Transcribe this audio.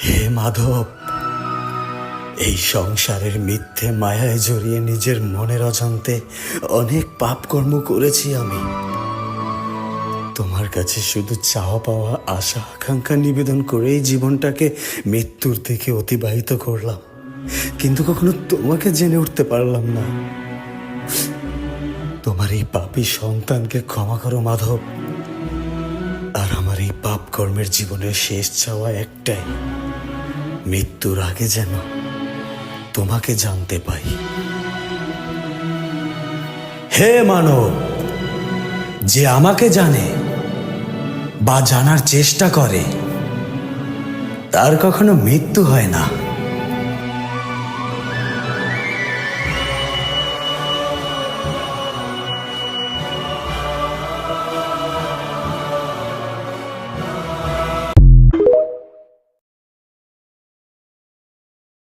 হে মাধব, এই সংসারের মিথ্যে মায়ায় জড়িয়ে নিজের মনের অজান্তে অনেক পাপ কর্ম করেছি আমি। তোমার কাছে শুধু চাওয়া পাওয়া আশা আকাঙ্ক্ষা নিবেদন করেই জীবনটাকে মৃত্যুর দিকে অতিবাহিত করলাম, কিন্তু কখনো তোমাকে জেনে উঠতে পারলাম না। তোমার এই পাপী সন্তানকে ক্ষমা করো মাধব। আর আমার এই পাপ কর্মের জীবনের শেষ চাওয়া একটাই, মৃত্যুর আগে যেন তোমাকে জানতে পাই। হে মানব, যে আমাকে জানে বা জানার চেষ্টা করে তার কখনো মৃত্যু হয় না।